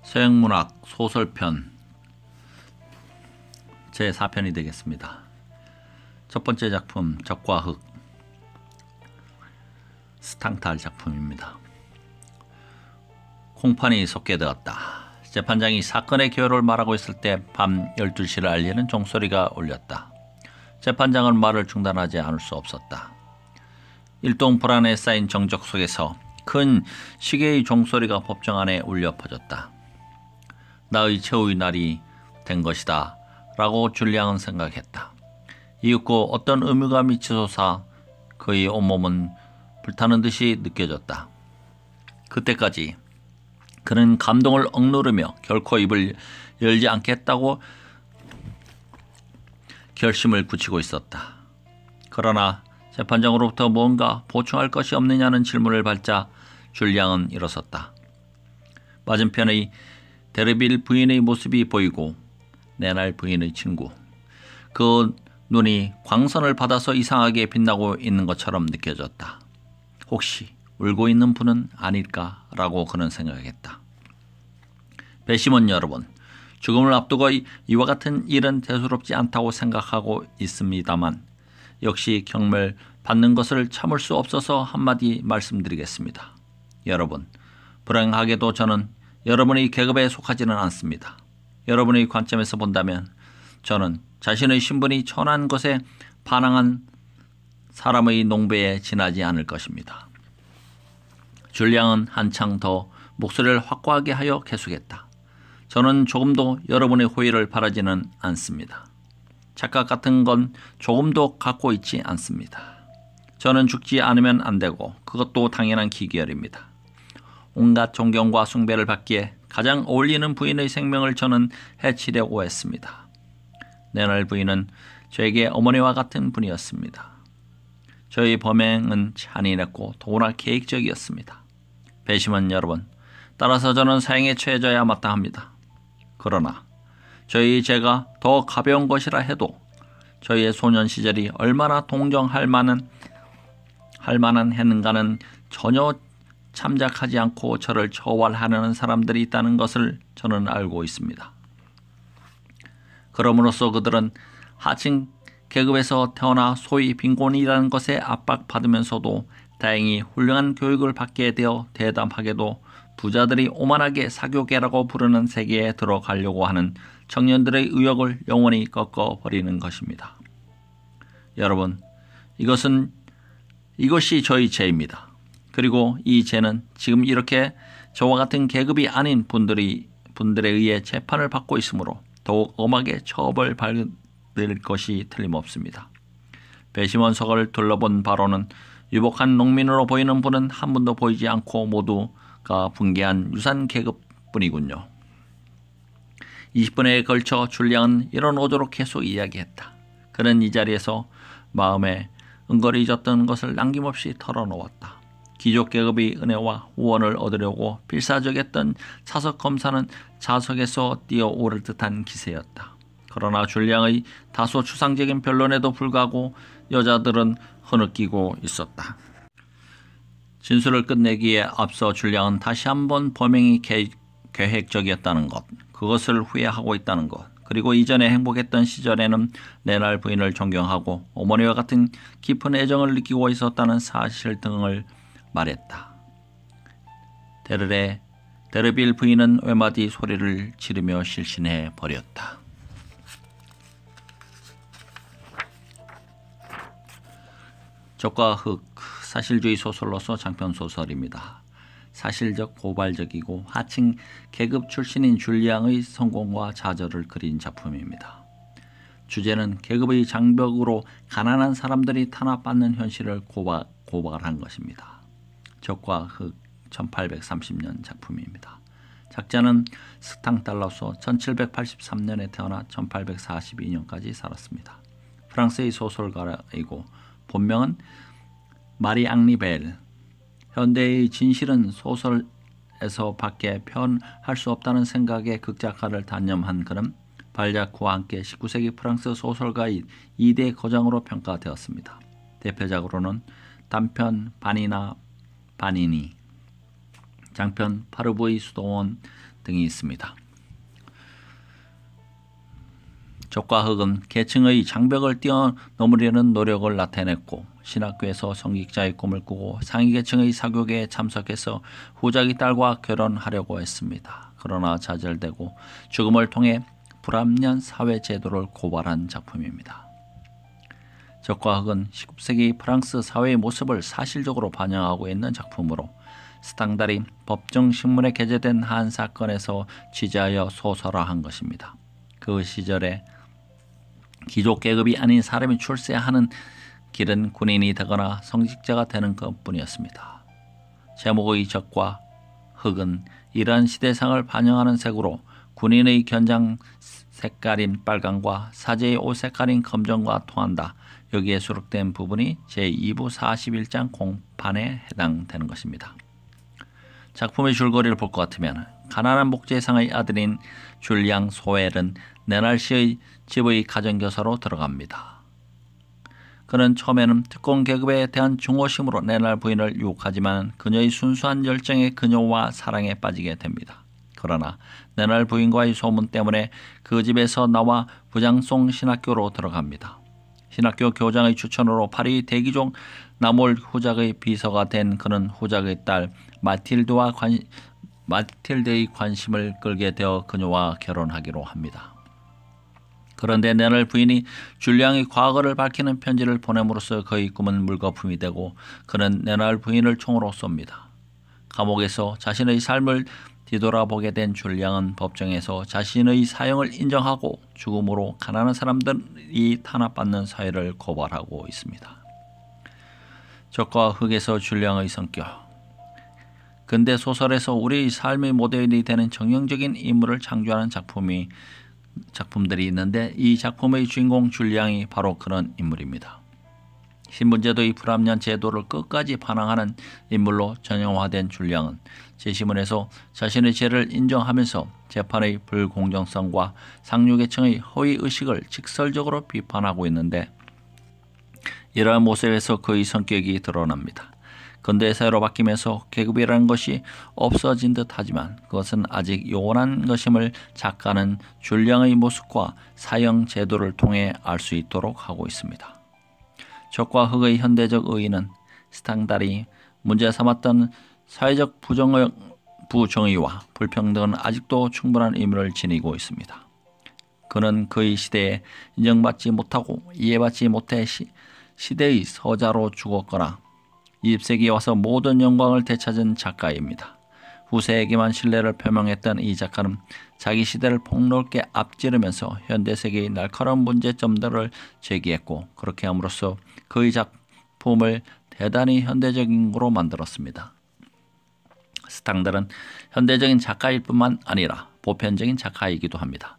서양문학 소설편 제4편이 되겠습니다. 첫 번째 작품 적과 흙, 스탕탈 작품입니다. 공판이 속개되었다. 재판장이 사건의 개요를 말하고 있을 때 밤 12시를 알리는 종소리가 울렸다. 재판장은 말을 중단하지 않을 수 없었다. 일동 불안에 쌓인 정적 속에서 큰 시계의 종소리가 법정 안에 울려 퍼졌다. 나의 최후의 날이 된 것이다 라고 줄리앙은 생각했다. 이윽고 어떤 의무감이 치솟아 그의 온몸은 불타는 듯이 느껴졌다. 그때까지 그는 감동을 억누르며 결코 입을 열지 않겠다고 결심을 굳히고 있었다. 그러나 재판장으로부터 뭔가 보충할 것이 없느냐는 질문을 받자 줄리앙은 일어섰다. 맞은편의 데르빌 부인의 모습이 보이고 네날 부인의 친구, 그 눈이 광선을 받아서 이상하게 빛나고 있는 것처럼 느껴졌다. 혹시 울고 있는 분은 아닐까라고 그는 생각했다. 배심원 여러분, 죽음을 앞두고 이와 같은 일은 대수롭지 않다고 생각하고 있습니다만 역시 경멸 받는 것을 참을 수 없어서 한마디 말씀드리겠습니다. 여러분, 불행하게도 저는 여러분의 계급에 속하지는 않습니다. 여러분의 관점에서 본다면 저는 자신의 신분이 천한 것에 반항한 사람의 농배에 지나지 않을 것입니다. 줄리앙은 한창 더 목소리를 확고하게 하여 계속했다. 저는 조금도 여러분의 호의를 바라지는 않습니다. 착각 같은 건 조금도 갖고 있지 않습니다. 저는 죽지 않으면 안 되고 그것도 당연한 기결입니다. 온갖 존경과 숭배를 받기에 가장 어울리는 부인의 생명을 저는 해치려고 했습니다. 네날 부인은 저에게 어머니와 같은 분이었습니다. 저의 범행은 잔인했고 더구나 계획적이었습니다. 배심원 여러분, 따라서 저는 사형에 처해져야 마땅합니다. 그러나 저희 죄가 더 가벼운 것이라 해도 저희의 소년 시절이 얼마나 동정할 만한 했는가는 전혀 참작하지 않고 저를 처벌하려는 사람들이 있다는 것을 저는 알고 있습니다. 그럼으로써 그들은 하층 계급에서 태어나 소위 빈곤이라는 것에 압박받으면서도 다행히 훌륭한 교육을 받게 되어 대담하게도 부자들이 오만하게 사교계라고 부르는 세계에 들어가려고 하는 청년들의 의욕을 영원히 꺾어버리는 것입니다. 여러분, 이것이 저희 죄입니다. 그리고 이 죄는 지금 이렇게 저와 같은 계급이 아닌 분들에 의해 재판을 받고 있으므로 더욱 엄하게 처벌받을 것이 틀림없습니다. 배심원 서거를 둘러본 바로는 유복한 농민으로 보이는 분은 한 분도 보이지 않고 모두가 붕괴한 유산 계급뿐이군요. 20분에 걸쳐 줄리앙은 이런 오조로 계속 이야기했다. 그는 이 자리에서 마음에 은거리 잊었던 것을 남김없이 털어놓았다. 귀족계급의 은혜와 후원을 얻으려고 필사적했던 사석 검사는 자석에서 뛰어오를 듯한 기세였다. 그러나 줄리앙의 다소 추상적인 변론에도 불구하고 여자들은 흐느끼고 있었다. 진술을 끝내기에 앞서 줄리앙은 다시 한번 범행이 계획적이었다는 것, 그것을 후회하고 있다는 것, 그리고 이전에 행복했던 시절에는 네날 부인을 존경하고 어머니와 같은 깊은 애정을 느끼고 있었다는 사실 등을 말했다. 데르빌 부인은 외마디 소리를 지르며 실신해 버렸다. 적과 흙, 사실주의 소설로서 장편 소설입니다. 사실적 고발적이고 하층 계급 출신인 줄리앙의 성공과 좌절을 그린 작품입니다. 주제는 계급의 장벽으로 가난한 사람들이 탄압받는 현실을 고발한 것입니다. 적과 흙, 1830년 작품입니다. 작자는 스탕달로서 1783년에 태어나 1842년까지 살았습니다. 프랑스의 소설가이고 본명은 마리 앙리 벨. 현대의 진실은 소설에서 밖에 표현할 수 없다는 생각에 극작가를 단념한 그는 발자크와 함께 19세기 프랑스 소설가의 2대 거장으로 평가되었습니다. 대표작으로는 단편 바니나 바니니, 장편 파르브의 수도원 등이 있습니다. 적과 흑은 계층의 장벽을 뛰어넘으려는 노력을 나타냈고 신학교에서 성직자의 꿈을 꾸고 상위 계층의 사교계에 참석해서 후자기 딸과 결혼하려고 했습니다. 그러나 좌절되고 죽음을 통해 불합리한 사회 제도를 고발한 작품입니다. 적과 흑은 19세기 프랑스 사회의 모습을 사실적으로 반영하고 있는 작품으로 스탕달이 법정신문에 게재된 한 사건에서 취재하여 소설화한 것입니다. 그 시절에 귀족 계급이 아닌 사람이 출세하는 길은 군인이 되거나 성직자가 되는 것뿐이었습니다. 제목의 적과 흑은 이러한 시대상을 반영하는 색으로 군인의 견장 색깔인 빨강과 사제의 옷 색깔인 검정과 통한다. 여기에 수록된 부분이 제2부 41장 공판에 해당되는 것입니다. 작품의 줄거리를 볼 것 같으면 가난한 목재상의 아들인 줄리앙 소엘은 네날 씨의 집의 가정교사로 들어갑니다. 그는 처음에는 특권 계급에 대한 증오심으로 네날 부인을 유혹하지만 그녀의 순수한 열정에 그녀와 사랑에 빠지게 됩니다. 그러나 네날 부인과의 소문 때문에 그 집에서 나와 부장송 신학교로 들어갑니다. 신학교 교장의 추천으로 파리 대기종 나몰 후작의 비서가 된 그는 후작의 딸 마틸드의 관심을 끌게 되어 그녀와 결혼하기로 합니다. 그런데 네날 부인이 줄리앙의 과거를 밝히는 편지를 보냄으로써 그의 꿈은 물거품이 되고 그는 네날 부인을 총으로 쏩니다. 감옥에서 자신의 삶을 뒤돌아보게 된 줄리앙은 법정에서 자신의 사형을 인정하고 죽음으로 가난한 사람들이 탄압받는 사회를 고발하고 있습니다. 적과 흑에서 줄리앙의 성격. 근대 소설에서 우리의 삶의 모델이 되는 정형적인 인물을 창조하는 작품들이 있는데 이 작품의 주인공 줄리앙이 바로 그런 인물입니다. 신분제도의 불합리한 제도를 끝까지 반항하는 인물로 전형화된 줄리앙은 재심원에서 자신의 죄를 인정하면서 재판의 불공정성과 상류계층의 허위의식을 직설적으로 비판하고 있는데 이러한 모습에서 그의 성격이 드러납니다. 근대 사회로 바뀌면서 계급이라는 것이 없어진 듯하지만 그것은 아직 요원한 것임을 작가는 줄리앙의 모습과 사형 제도를 통해 알 수 있도록 하고 있습니다. 적과 흑의 현대적 의의는 스탕달이 문제 삼았던 사회적 부정의와 불평등은 아직도 충분한 의미를 지니고 있습니다. 그는 그의 시대에 인정받지 못하고 이해받지 못해 시대의 서자로 죽었거나 20세기에 와서 모든 영광을 되찾은 작가입니다. 후세에게만 신뢰를 표명했던 이 작가는 자기 시대를 폭넓게 앞지르면서 현대세계의 날카로운 문제점들을 제기했고 그렇게 함으로써 그의 작품을 대단히 현대적인 거로 만들었습니다. 스탕달은 현대적인 작가일 뿐만 아니라 보편적인 작가이기도 합니다.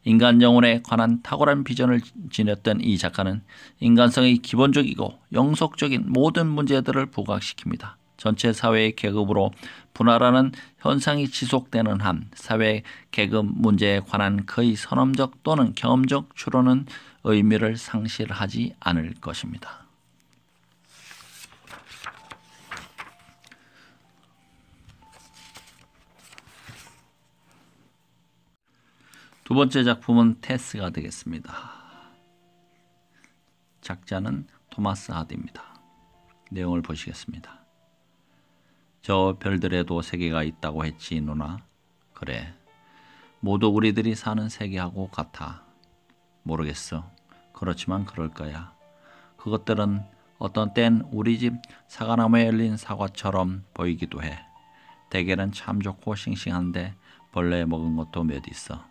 인간 영혼에 관한 탁월한 비전을 지녔던 이 작가는 인간성의 기본적이고 영속적인 모든 문제들을 부각시킵니다. 전체 사회의 계급으로 분화라는 현상이 지속되는 한 사회 계급 문제에 관한 그의 선험적 또는 경험적 추론은 의미를 상실하지 않을 것입니다. 두 번째 작품은 테스가 되겠습니다. 작자는 토마스 하디입니다. 내용을 보시겠습니다. 저 별들에도 세계가 있다고 했지 누나. 그래. 모두 우리들이 사는 세계하고 같아. 모르겠어. 그렇지만 그럴 거야. 그것들은 어떤 땐 우리 집 사과나무에 열린 사과처럼 보이기도 해. 대개는 참 좋고 싱싱한데 벌레 먹은 것도 몇 있어.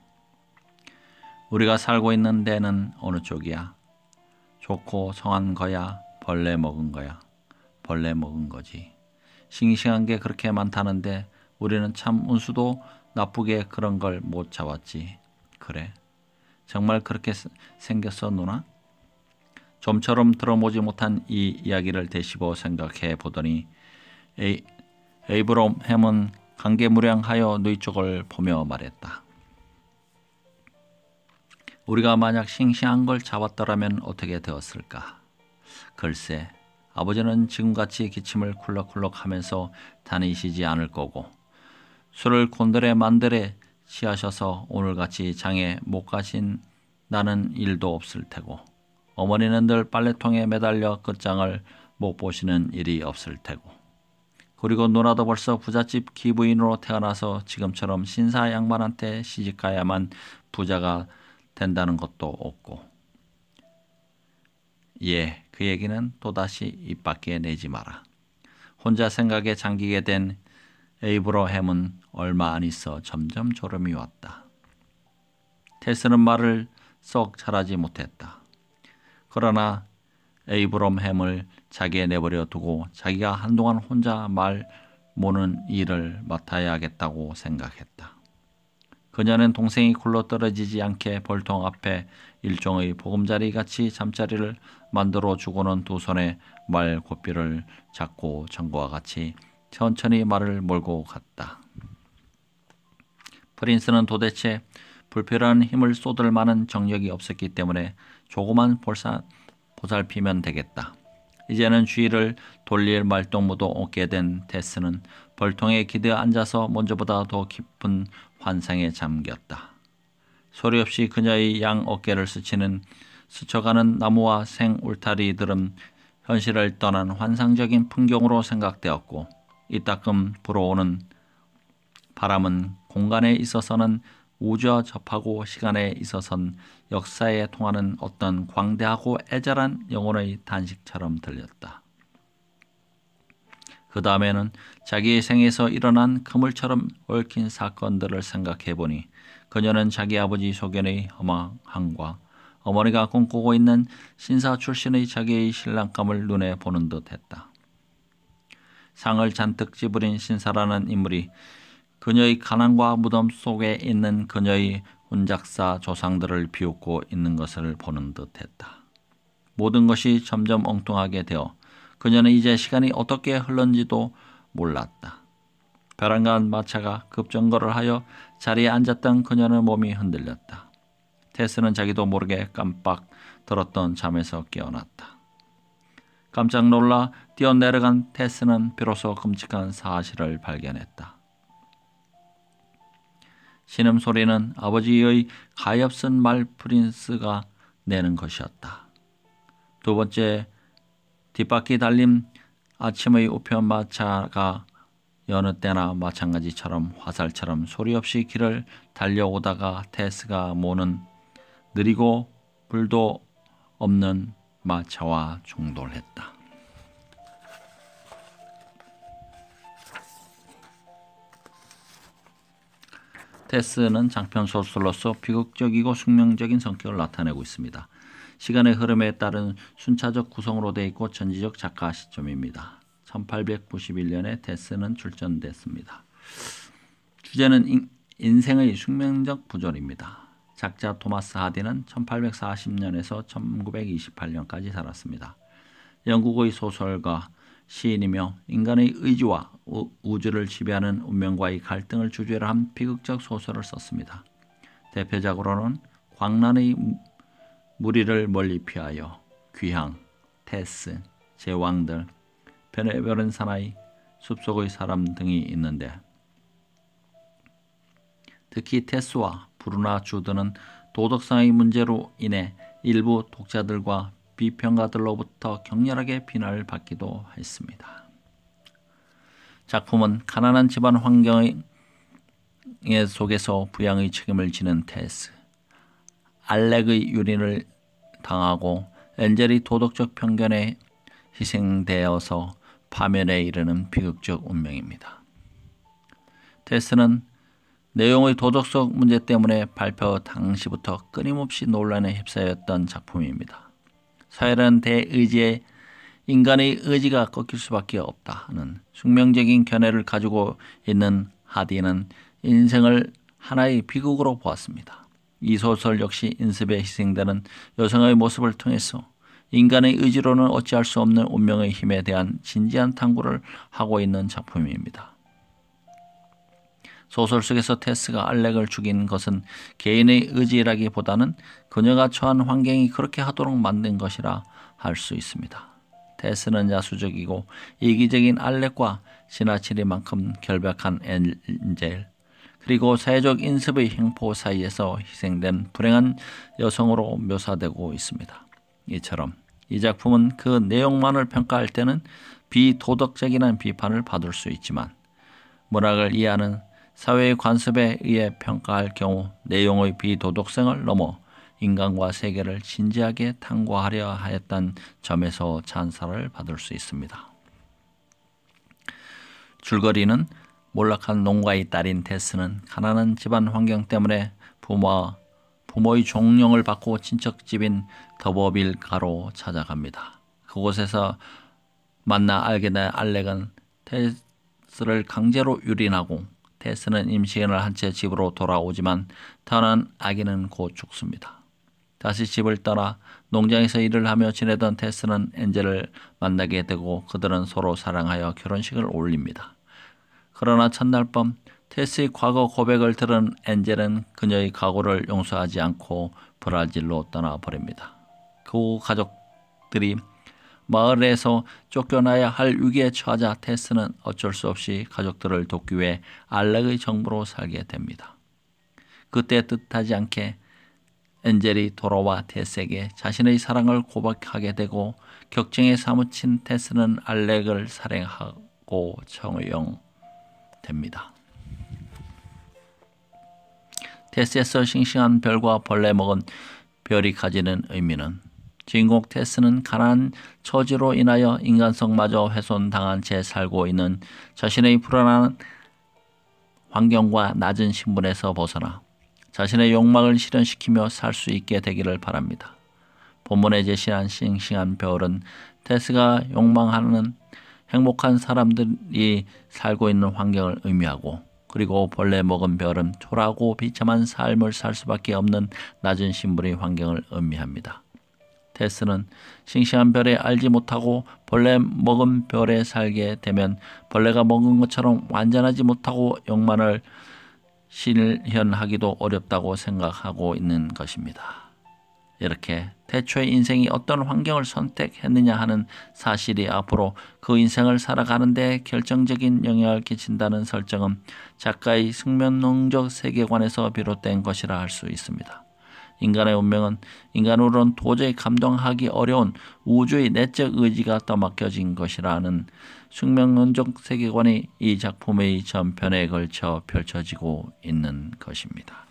우리가 살고 있는 데는 어느 쪽이야? 좋고 성한 거야? 벌레 먹은 거야? 벌레 먹은 거지. 싱싱한 게 그렇게 많다는데 우리는 참 운수도 나쁘게 그런 걸 못 잡았지. 그래? 정말 그렇게 생겼어 누나? 좀처럼 들어보지 못한 이 이야기를 되씹어 생각해 보더니 에이브럼햄은 감개무량하여 누이 쪽을 보며 말했다. 우리가 만약 싱싱한 걸 잡았더라면 어떻게 되었을까? 글쎄, 아버지는 지금같이 기침을 쿨럭쿨럭 하면서 다니시지 않을 거고 술을 곤드레 만드레 시하셔서 오늘같이 장에 못 가신다는 일도 없을 테고 어머니는 늘 빨래통에 매달려 끝장을 못 보시는 일이 없을 테고 그리고 누나도 벌써 부잣집 기부인으로 태어나서 지금처럼 신사 양반한테 시집가야만 부자가 된다는 것도 없고 예, 그 얘기는 또다시 입 밖에 내지 마라. 혼자 생각에 잠기게 된 에이브러햄은 얼마 안 있어 점점 졸음이 왔다. 테스는 말을 썩 잘하지 못했다. 그러나 에이브러햄을 자기에 내버려 두고 자기가 한동안 혼자 말 모는 일을 맡아야겠다고 생각했다. 그녀는 동생이 굴러떨어지지 않게 벌통 앞에 일종의 보금자리 같이 잠자리를 만들어 주고는 두 손에 말 고삐를 잡고 전과 같이 천천히 말을 몰고 갔다. 프린스는 도대체 불필요한 힘을 쏟을 만한 정력이 없었기 때문에 조그만 보살피면 되겠다. 이제는 주위를 돌릴 말동무도 없게 된 테스는 벌통에 기대어 앉아서 먼저보다 더 깊은 환상에 잠겼다. 소리 없이 그녀의 양 어깨를 스쳐가는 나무와 생 울타리들은 현실을 떠난 환상적인 풍경으로 생각되었고 이따금 불어오는 바람은 공간에 있어서는 우주와 접하고 시간에 있어서는 역사에 통하는 어떤 광대하고 애절한 영혼의 단식처럼 들렸다. 그 다음에는 자기의 생에서 일어난 그물처럼 얽힌 사건들을 생각해보니 그녀는 자기 아버지 소견의 허망함과 어머니가 꿈꾸고 있는 신사 출신의 자기의 신랑감을 눈에 보는 듯했다. 상을 잔뜩 찌부린 신사라는 인물이 그녀의 가난과 무덤 속에 있는 그녀의 혼작사 조상들을 비웃고 있는 것을 보는 듯했다. 모든 것이 점점 엉뚱하게 되어 그녀는 이제 시간이 어떻게 흘렀는지도 몰랐다. 벼랑간 마차가 급정거를 하여 자리에 앉았던 그녀는 몸이 흔들렸다. 테스는 자기도 모르게 깜빡 들었던 잠에서 깨어났다. 깜짝 놀라 뛰어내려간 테스는 비로소 끔찍한 사실을 발견했다. 신음소리는 아버지의 가엾은 말 프린스가 내는 것이었다. 두 번째 뒷바퀴 달린 아침의 우편 마차가 여느 때나 마찬가지처럼 화살처럼 소리 없이 길을 달려오다가 테스가 모는 느리고 불도 없는 마차와 충돌했다. 테스는 장편 소설로서 비극적이고 숙명적인 성격을 나타내고 있습니다. 시간의 흐름에 따른 순차적 구성으로 되어 있고 전지적 작가 시점입니다. 1891년에 테스는 출전됐습니다. 주제는 인생의 숙명적 부조리입니다. 작자 토마스 하디는 1840년에서 1928년까지 살았습니다. 영국의 소설가, 시인이며 인간의 의지와 우주를 지배하는 운명과의 갈등을 주제로 한 비극적 소설을 썼습니다. 대표작으로는 광란의 무리를 멀리 피하여, 귀향, 테스, 제왕들, 별의별은 사나이, 숲속의 사람 등이 있는데 특히 테스와 브루나 주드는 도덕성의 문제로 인해 일부 독자들과 비평가들로부터 격렬하게 비난을 받기도 했습니다. 작품은 가난한 집안 환경 속에서 부양의 책임을 지는 테스, 알렉의 유린을 당하고 엔젤이 도덕적 편견에 희생되어서 파멸에 이르는 비극적 운명입니다. 테스는 내용의 도덕적 문제 때문에 발표 당시부터 끊임없이 논란에 휩싸였던 작품입니다. 사회라는 대의지에 인간의 의지가 꺾일 수밖에 없다는 숙명적인 견해를 가지고 있는 하디는 인생을 하나의 비극으로 보았습니다. 이 소설 역시 인습에 희생되는 여성의 모습을 통해서 인간의 의지로는 어찌할 수 없는 운명의 힘에 대한 진지한 탐구를 하고 있는 작품입니다. 소설 속에서 테스가 알렉을 죽인 것은 개인의 의지라기보다는 그녀가 처한 환경이 그렇게 하도록 만든 것이라 할 수 있습니다. 테스는 야수적이고 이기적인 알렉과 지나치리만큼 결백한 엔젤, 그리고 사회적 인습의 횡포 사이에서 희생된 불행한 여성으로 묘사되고 있습니다. 이처럼 이 작품은 그 내용만을 평가할 때는 비도덕적이라는 비판을 받을 수 있지만 문학을 이해하는 사회의 관습에 의해 평가할 경우 내용의 비도덕성을 넘어 인간과 세계를 진지하게 탐구하려 하였다는 점에서 찬사를 받을 수 있습니다. 줄거리는 몰락한 농가의 딸인 테스는 가난한 집안 환경 때문에 부모의 종령을 받고 친척집인 더버빌가로 찾아갑니다. 그곳에서 만나 알게 된 알렉은 테스를 강제로 유린하고 테스는 임시인을 한 채 집으로 돌아오지만 태어난 아기는 곧 죽습니다. 다시 집을 떠나 농장에서 일을 하며 지내던 테스는 엔젤을 만나게 되고 그들은 서로 사랑하여 결혼식을 올립니다. 그러나 첫날 밤 테스의 과거 고백을 들은 엔젤은 그녀의 각오를 용서하지 않고 브라질로 떠나버립니다. 그 후 가족들이 마을에서 쫓겨나야 할 위기에 처하자 테스는 어쩔 수 없이 가족들을 돕기 위해 알렉의 정부로 살게 됩니다. 그때 뜻하지 않게 엔젤이 돌아와 테스에게 자신의 사랑을 고백하게 되고 격정에 사무친 테스는 알렉을 살해하고 처형됩니다. 테스에서 싱싱한 별과 벌레 먹은 별이 가지는 의미는 주인공 테스는 가난한 처지로 인하여 인간성마저 훼손당한 채 살고 있는 자신의 불안한 환경과 낮은 신분에서 벗어나 자신의 욕망을 실현시키며 살 수 있게 되기를 바랍니다. 본문에 제시한 싱싱한 별은 테스가 욕망하는 행복한 사람들이 살고 있는 환경을 의미하고, 그리고 벌레 먹은 별은 초라하고 비참한 삶을 살 수밖에 없는 낮은 신분의 환경을 의미합니다. 테스는 싱싱한 별에 알지 못하고 벌레 먹은 별에 살게 되면 벌레가 먹은 것처럼 완전하지 못하고 욕망을 실현하기도 어렵다고 생각하고 있는 것입니다. 이렇게 태초의 인생이 어떤 환경을 선택했느냐 하는 사실이 앞으로 그 인생을 살아가는 데 결정적인 영향을 끼친다는 설정은 작가의 숙면론적 세계관에서 비롯된 것이라 할 수 있습니다. 인간의 운명은 인간으로는 도저히 감당하기 어려운 우주의 내적 의지가 떠맡겨진 것이라는 숙명론적 세계관이 이 작품의 전편에 걸쳐 펼쳐지고 있는 것입니다.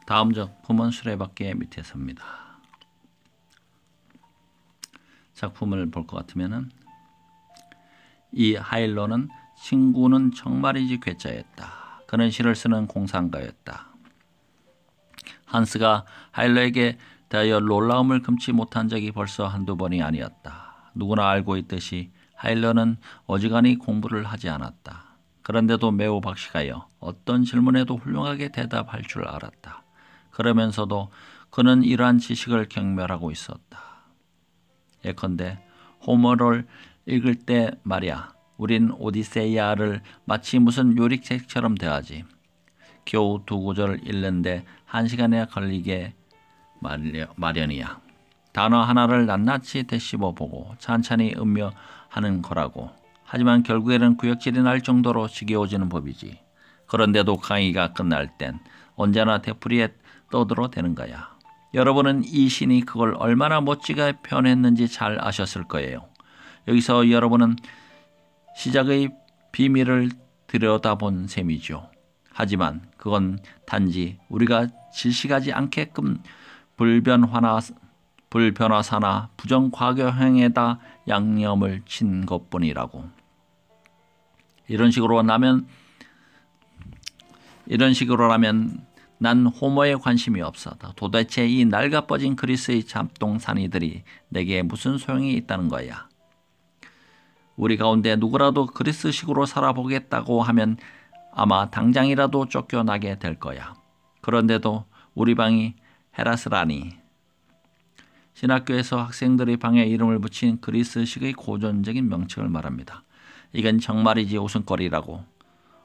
다음 작품은 수레바퀴 밑에서입니다. 작품을 볼 것 같으면은 이 하일로는 친구는 정말이지 괴짜였다. 그는 시를 쓰는 공상가였다. 한스가 하일러에게 대하여 놀라움을 금치 못한 적이 벌써 한두 번이 아니었다. 누구나 알고 있듯이 하일러는 어지간히 공부를 하지 않았다. 그런데도 매우 박식하여 어떤 질문에도 훌륭하게 대답할 줄 알았다. 그러면서도 그는 이러한 지식을 경멸하고 있었다. 예컨대 호머를 읽을 때 말이야, 우린 오디세이아를 마치 무슨 요리책처럼 대하지. 겨우 2구절을 읽는데 1시간이나 걸리게 마련이야. 단어 하나를 낱낱이 되씹어보고 찬찬히 음미하는 거라고. 하지만 결국에는 구역질이 날 정도로 지겨워지는 법이지. 그런데도 강의가 끝날 땐 언제나 되풀이에 떠들어대는 거야. 여러분은 이 신이 그걸 얼마나 멋지게 표현했는지 잘 아셨을 거예요. 여기서 여러분은 시작의 비밀을 들여다본 셈이죠. 하지만 그건 단지 우리가 질식하지 않게끔 불변화사나 부정과거형에다 양념을 친 것뿐이라고. 이런 식으로라면 난 호모에 관심이 없었다. 도대체 이 낡아빠진 그리스의 잡동사니들이 내게 무슨 소용이 있다는 거야. 우리 가운데 누구라도 그리스식으로 살아보겠다고 하면 아마 당장이라도 쫓겨나게 될 거야. 그런데도 우리 방이 헤라스라니. 신학교에서 학생들의 방에 이름을 붙인 그리스식의 고전적인 명칭을 말합니다. 이건 정말이지 웃음거리라고.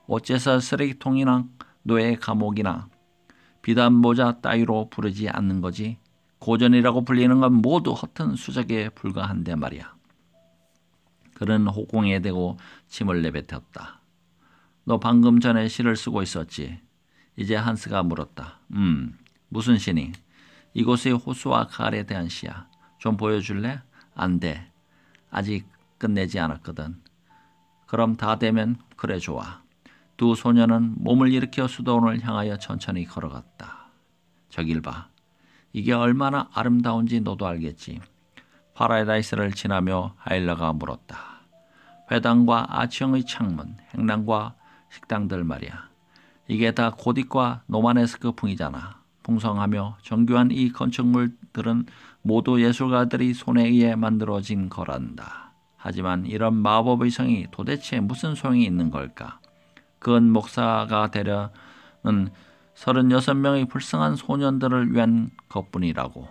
어째서 쓰레기통이나 노예 감옥이나 비단 모자 따위로 부르지 않는 거지? 고전이라고 불리는 건 모두 허튼 수작에 불과한데 말이야. 그는 호공에 대고 침을 내뱉었다. 너 방금 전에 시를 쓰고 있었지? 이제 한스가 물었다. 무슨 시니? 이곳의 호수와 가을에 대한 시야. 좀 보여줄래? 안 돼. 아직 끝내지 않았거든. 그럼 다 되면 그래 좋아. 두 소녀는 몸을 일으켜 수도원을 향하여 천천히 걸어갔다. 저길 봐. 이게 얼마나 아름다운지 너도 알겠지. 파라다이스를 지나며 하일러가 물었다. 회당과 아치형의 창문, 행랑과 식당들 말이야. 이게 다 고딕과 노마네스크풍이잖아. 풍성하며 정교한 이 건축물들은 모두 예술가들이 손에 의해 만들어진 거란다. 하지만 이런 마법의 성이 도대체 무슨 소용이 있는 걸까? 그건 목사가 되려는 36명의 불쌍한 소년들을 위한 것뿐이라고.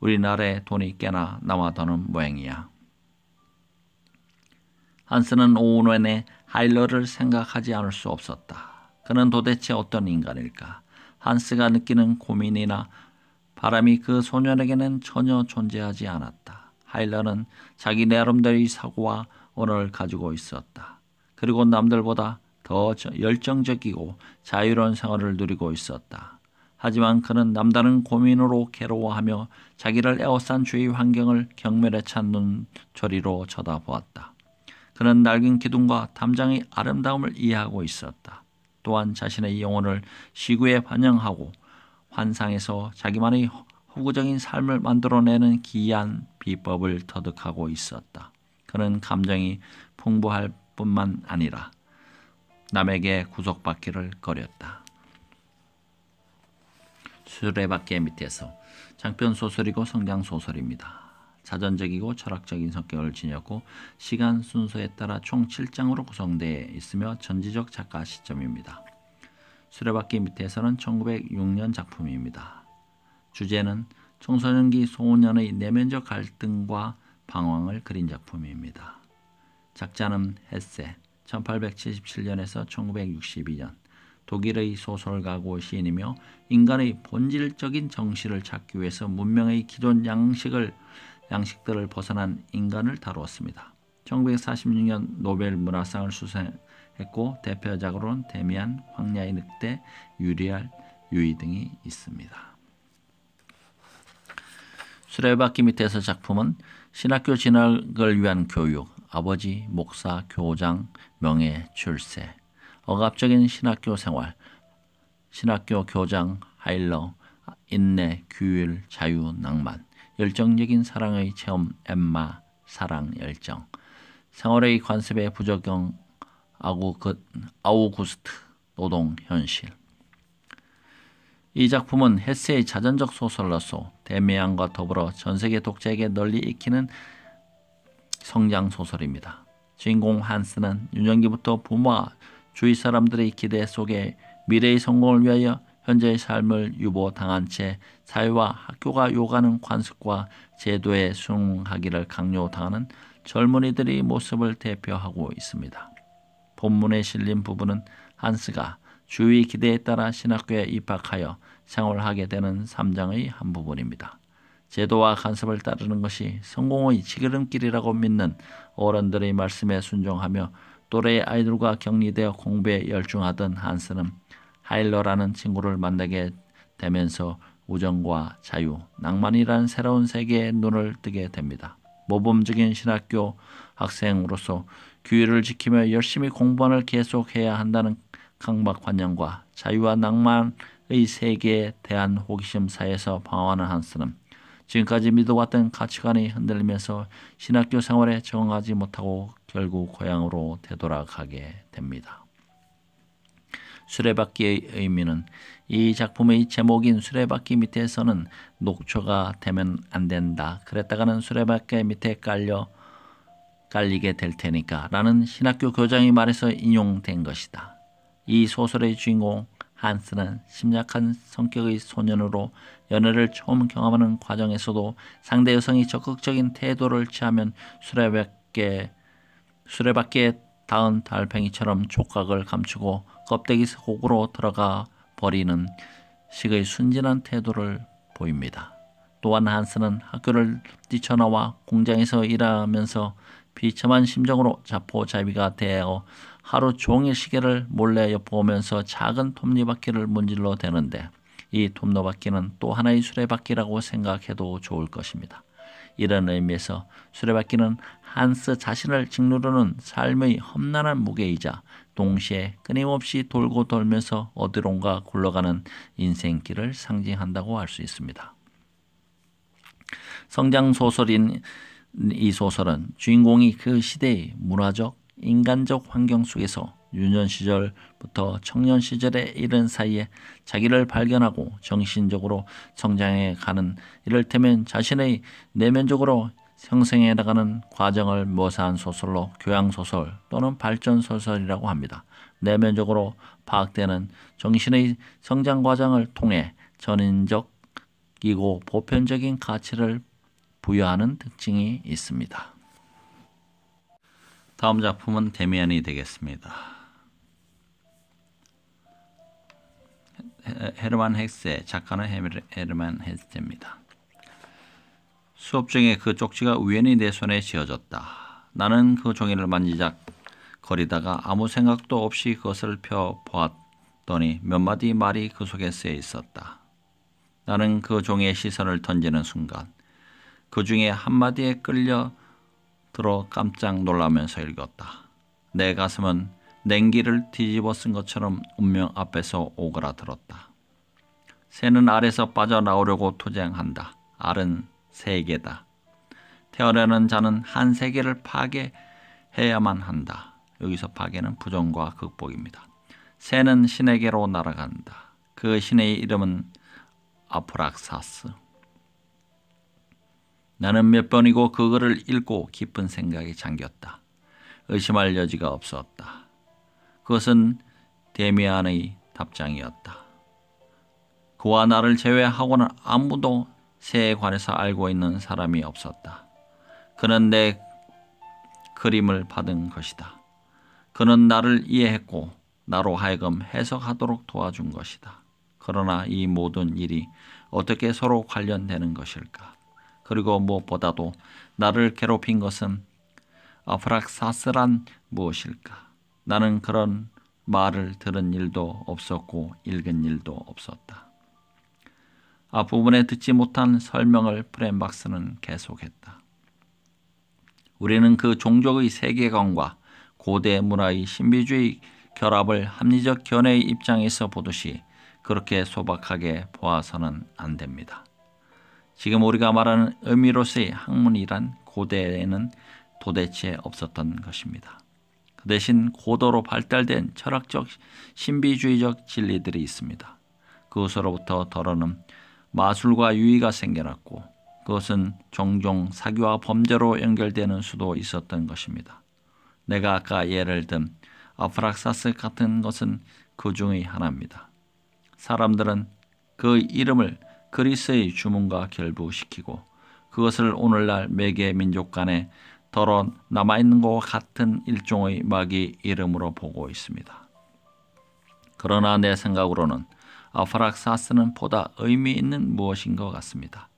우리나라에 돈이 꽤나 남아도는 모양이야. 한스는 오후 내내 하일러를 생각하지 않을 수 없었다. 그는 도대체 어떤 인간일까? 한스가 느끼는 고민이나 바람이 그 소년에게는 전혀 존재하지 않았다. 하일러는 자기 나름대로의 사고와 언어를 가지고 있었다. 그리고 남들보다 더 열정적이고 자유로운 생활을 누리고 있었다. 하지만 그는 남다른 고민으로 괴로워하며 자기를 에워싼 주위 환경을 경멸에 찬 눈초리로 쳐다보았다. 그는 낡은 기둥과 담장의 아름다움을 이해하고 있었다. 또한 자신의 영혼을 시구에 반영하고 환상에서 자기만의 허구적인 삶을 만들어내는 기이한 비법을 터득하고 있었다. 그는 감정이 풍부할 뿐만 아니라 남에게 구속받기를 꺼렸다. 수레바퀴 밑에서 장편 소설이고 성장 소설입니다. 자전적이고 철학적인 성격을 지녔고 시간 순서에 따라 총 7장으로 구성되어 있으며 전지적 작가 시점입니다. 수레바퀴 밑에서는 1906년 작품입니다. 주제는 청소년기 소년의 내면적 갈등과 방황을 그린 작품입니다. 작자는 헤세, 1877년에서 1962년, 독일의 소설가고 시인이며 인간의 본질적인 정신을 찾기 위해서 문명의 기존 양식들을 벗어난 인간을 다루었습니다. 1946년 노벨 문학상을 수상했고 대표작으로는 데미안, 황야의 늑대, 유리알, 유이 등이 있습니다. 수레바퀴 밑에서 작품은 신학교 진학을 위한 교육, 아버지, 목사, 교장, 명예, 출세, 억압적인 신학교 생활, 신학교 교장, 하일러, 인내, 규율, 자유, 낭만, 열정적인 사랑의 체험, 엠마, 사랑, 열정, 생활의 관습의 부적용, 아우구스트, 노동, 현실. 이 작품은 헤세의 자전적 소설로서 데미안과 더불어 전세계 독자에게 널리 익히는 성장 소설입니다. 주인공 한스는 유년기부터 부모와 주위 사람들의 기대 속에 미래의 성공을 위하여 현재의 삶을 유보당한 채 사회와 학교가 요구하는 관습과 제도에 순응하기를 강요당하는 젊은이들의 모습을 대표하고 있습니다. 본문에 실린 부분은 한스가 주위 기대에 따라 신학교에 입학하여 생활하게 되는 3장의 한 부분입니다. 제도와 간섭을 따르는 것이 성공의 지름길이라고 믿는 어른들의 말씀에 순종하며 또래의 아이들과 격리되어 공부에 열중하던 한스는 하일러라는 친구를 만나게 되면서 우정과 자유, 낭만이라는 새로운 세계에 눈을 뜨게 됩니다. 모범적인 신학교 학생으로서 규율을 지키며 열심히 공부를 계속해야 한다는 강박관념과 자유와 낭만의 세계에 대한 호기심 사이에서 방황하는 한스는 지금까지 믿어왔던 가치관이 흔들리면서 신학교 생활에 적응하지 못하고 결국 고향으로 되돌아가게 됩니다. 수레바퀴의 의미는 이 작품의 제목인 수레바퀴 밑에서는 녹초가 되면 안 된다. 그랬다가는 수레바퀴 밑에 깔리게 될 테니까 라는 신학교 교장의 말에서 인용된 것이다. 이 소설의 주인공 한스는 심약한 성격의 소년으로 연애를 처음 경험하는 과정에서도 상대 여성이 적극적인 태도를 취하면 수레바퀴에 닿은 달팽이처럼 촉각을 감추고 껍데기 속으로 들어가 버리는 식의 순진한 태도를 보입니다. 또한 한스는 학교를 뛰쳐나와 공장에서 일하면서 비참한 심정으로 자포자비가 되어 하루 종일 시계를 몰래 엿보면서 작은 톱니바퀴를 문질러 대는데 이 톱니바퀴는 또 하나의 수레바퀴라고 생각해도 좋을 것입니다. 이런 의미에서 수레바퀴는 한스 자신을 짓누르는 삶의 험난한 무게이자 동시에 끊임없이 돌고 돌면서 어디론가 굴러가는 인생길을 상징한다고 할 수 있습니다. 성장소설인 이 소설은 주인공이 그 시대의 문화적, 인간적 환경 속에서 유년 시절부터 청년 시절에 이른 사이에 자기를 발견하고 정신적으로 성장해 가는, 이를테면 자신의 내면적으로 형성해 나가는 과정을 묘사한 소설로 교양소설 또는 발전소설이라고 합니다. 내면적으로 파악되는 정신의 성장 과정을 통해 전인적이고 보편적인 가치를 부여하는 특징이 있습니다. 다음 작품은 데미안이 되겠습니다. 헤르만 헥세, 작가는 헤르만 헥세입니다. 수업 중에 그 쪽지가 우연히 내 손에 쥐어졌다. 나는 그 종이를 만지작 거리다가 아무 생각도 없이 그것을 펴보았더니 몇 마디 말이 그 속에 쓰여 있었다. 나는 그 종이에 시선을 던지는 순간 그 중에 한마디에 끌려 들어 깜짝 놀라면서 읽었다. 내 가슴은 냉기를 뒤집어 쓴 것처럼 운명 앞에서 오그라들었다. 새는 알에서 빠져나오려고 투쟁한다. 알은 세계다. 태어나는 자는 한 세계를 파괴해야만 한다. 여기서 파괴는 부정과 극복입니다. 새는 신에게로 날아간다. 그 신의 이름은 아프락사스. 나는 몇 번이고 그거를 읽고 깊은 생각에 잠겼다. 의심할 여지가 없었다. 그것은 데미안의 답장이었다. 그와 나를 제외하고는 아무도 새에 관해서 알고 있는 사람이 없었다. 그는 내 그림을 받은 것이다. 그는 나를 이해했고 나로 하여금 해석하도록 도와준 것이다. 그러나 이 모든 일이 어떻게 서로 관련되는 것일까? 그리고 무엇보다도 나를 괴롭힌 것은 아프락사스란 무엇일까? 나는 그런 말을 들은 일도 없었고 읽은 일도 없었다. 앞부분에 듣지 못한 설명을 프렌박스는 계속했다. 우리는 그 종족의 세계관과 고대 문화의 신비주의 결합을 합리적 견해의 입장에서 보듯이 그렇게 소박하게 보아서는 안 됩니다. 지금 우리가 말하는 의미로서의 학문이란 고대에는 도대체 없었던 것입니다. 그 대신 고도로 발달된 철학적 신비주의적 진리들이 있습니다. 그것으로부터 덜어는 마술과 유의가 생겨났고 그것은 종종 사기와 범죄로 연결되는 수도 있었던 것입니다. 내가 아까 예를 든 아프락사스 같은 것은 그 중의 하나입니다. 사람들은 그 이름을 그리스의 주문과 결부시키고 그것을 오늘날 매개 민족 간에 덜어 남아있는 것과 같은 일종의 마귀 이름으로 보고 있습니다. 그러나 내 생각으로는 아프락사스는 보다 의미 있는 무엇인 것 같습니다.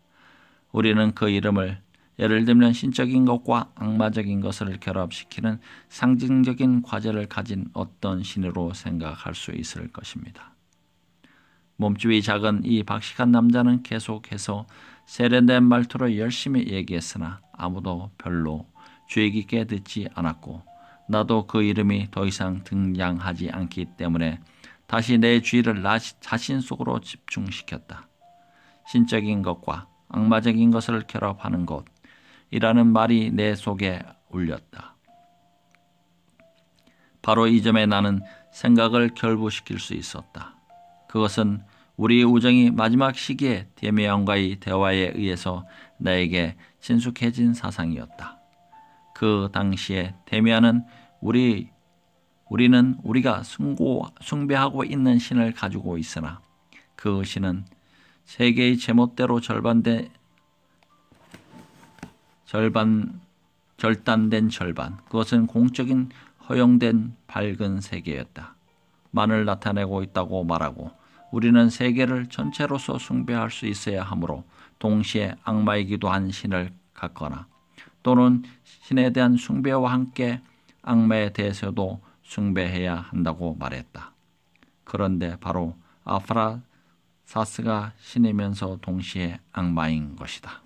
우리는 그 이름을 예를 들면 신적인 것과 악마적인 것을 결합시키는 상징적인 과제를 가진 어떤 신으로 생각할 수 있을 것입니다. 몸집이 작은 이 박식한 남자는 계속해서 세련된 말투로 열심히 얘기했으나 아무도 별로 주의 깊게 듣지 않았고 나도 그 이름이 더 이상 등장하지 않기 때문에 다시 내 주의를 나 자신 속으로 집중시켰다. 신적인 것과 악마적인 것을 결합하는 것이라는 말이 내 속에 울렸다. 바로 이 점에 나는 생각을 결부시킬 수 있었다. 그것은 우리 우정이 마지막 시기에 데미안과의 대화에 의해서 나에게 친숙해진 사상이었다. 그 당시에 데미안은 우리는 우리가 숭배하고 있는 신을 가지고 있으나 그 신은 세계의 제멋대로 절단된 절반, 그것은 공적인 허용된 밝은 세계였다. 만을 나타내고 있다고 말하고 우리는 세계를 전체로서 숭배할 수 있어야 하므로 동시에 악마이기도 한 신을 갖거나 또는 신에 대한 숭배와 함께 악마에 대해서도 숭배해야 한다고 말했다. 그런데 바로 아프라사스가 신이면서 동시에 악마인 것이다.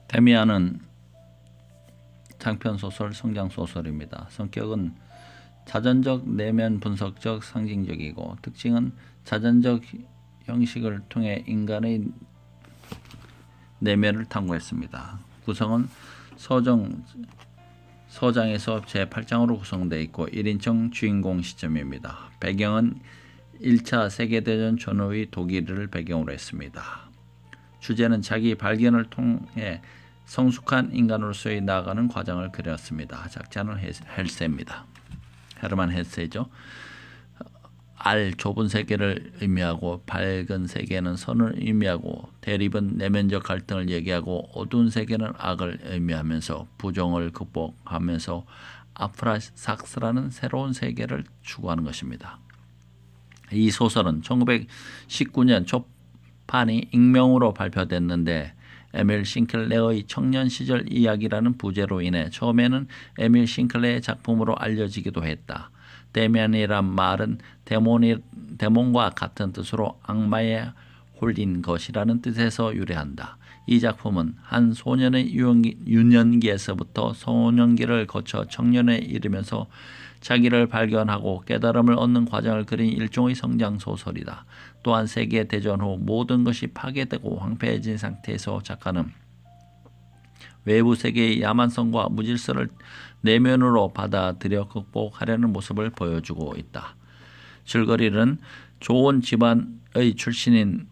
데미안은 장편소설, 성장소설입니다. 성격은 자전적, 내면 분석적, 상징적이고 특징은 자전적 형식을 통해 인간의 내면을 탐구했습니다. 구성은 서장에서 제8장으로 구성되어 있고 1인称주인공 시점입니다. 배경은 1차 세계대전 전후의 독일을 배경으로 했습니다. 주제는 자기 발견을 통해 성숙한 인간으로서의 나아가는 과정을 그렸습니다. 작자는 헬세입니다. 헤르만 헬세죠. 알, 좁은 세계를 의미하고 밝은 세계는 선을 의미하고 대립은 내면적 갈등을 얘기하고 어두운 세계는 악을 의미하면서 부정을 극복하면서 아프라삭스라는 새로운 세계를 추구하는 것입니다. 이 소설은 1919년 초판이 익명으로 발표됐는데 에밀 싱클레어의 청년 시절 이야기라는 부제로 인해 처음에는 에밀 싱클레어의 작품으로 알려지기도 했다. 데미안이란 말은 데몬과 같은 뜻으로 악마에 홀린 것이라는 뜻에서 유래한다. 이 작품은 한 소년의 유년기에서부터 소년기를 거쳐 청년에 이르면서 자기를 발견하고 깨달음을 얻는 과정을 그린 일종의 성장 소설이다. 또한 세계대전 후 모든 것이 파괴되고 황폐해진 상태에서 작가는 외부 세계의 야만성과 무질서를 내면으로 받아들여 극복하려는 모습을 보여주고 있다. 줄거리는 좋은 집안의 출신인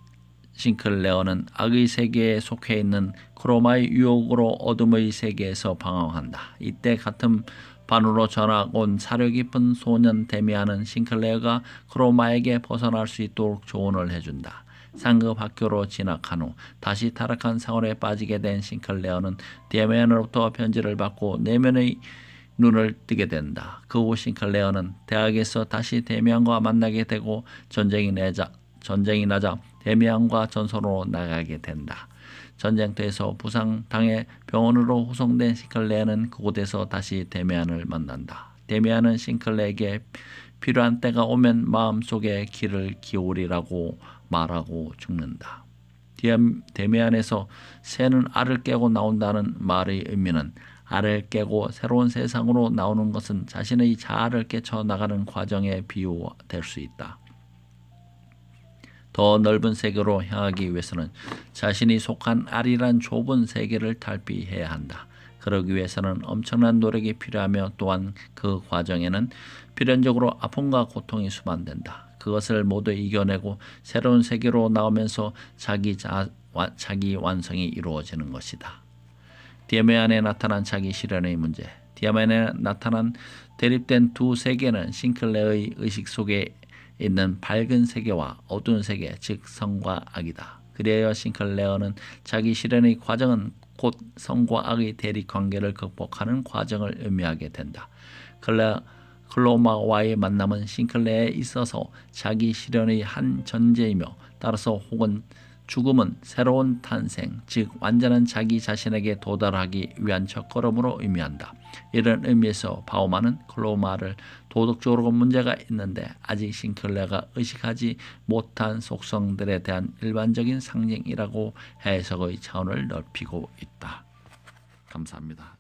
싱클레어는 악의 세계에 속해 있는 크로마의 유혹으로 어둠의 세계에서 방황한다. 이때 같은 반으로 전학 온 사려 깊은 소년 데미안은 싱클레어가 크로마에게 벗어날 수 있도록 조언을 해준다. 상급 학교로 진학한 후 다시 타락한 생활에 빠지게 된 싱클레어는 데미안으로부터 편지를 받고 내면의 눈을 뜨게 된다. 그 후 싱클레어는 대학에서 다시 데미안과 만나게 되고 전쟁이 나자 데미안과 전선으로 나가게 된다. 전쟁터에서 부상당해 병원으로 후송된 싱클레어는 그곳에서 다시 데미안을 만난다. 데미안은 싱클레어에게 필요한 때가 오면 마음속에 귀를 기울이라고 말하고 죽는다. 데미안에서 새는 알을 깨고 나온다는 말의 의미는 알을 깨고 새로운 세상으로 나오는 것은 자신의 자아를 깨쳐나가는 과정에 비유될 수 있다. 더 넓은 세계로 향하기 위해서는 자신이 속한 알이란 좁은 세계를 탈피해야 한다. 그러기 위해서는 엄청난 노력이 필요하며 또한 그 과정에는 필연적으로 아픔과 고통이 수반된다. 그것을 모두 이겨내고 새로운 세계로 나오면서 자기 완성이 이루어지는 것이다. 데미안에 나타난 자기 실현의 문제. 데미안에 나타난 대립된 두 세계는 싱클레어의 의식 속에 있는 밝은 세계와 어두운 세계, 즉 성과 악이다. 그리하여 싱클레어는 자기 실현의 과정은 곧 성과 악의 대립 관계를 극복하는 과정을 의미하게 된다. 클로마와의 만남은 싱클레어에 있어서 자기 실현의 한 전제이며 따라서 혹은 죽음은 새로운 탄생, 즉 완전한 자기 자신에게 도달하기 위한 첫걸음으로 의미한다. 이런 의미에서 바우만은 클로마를 도덕적으로 문제가 있는데 아직 싱클레어가 의식하지 못한 속성들에 대한 일반적인 상징이라고 해석의 차원을 넓히고 있다. 감사합니다.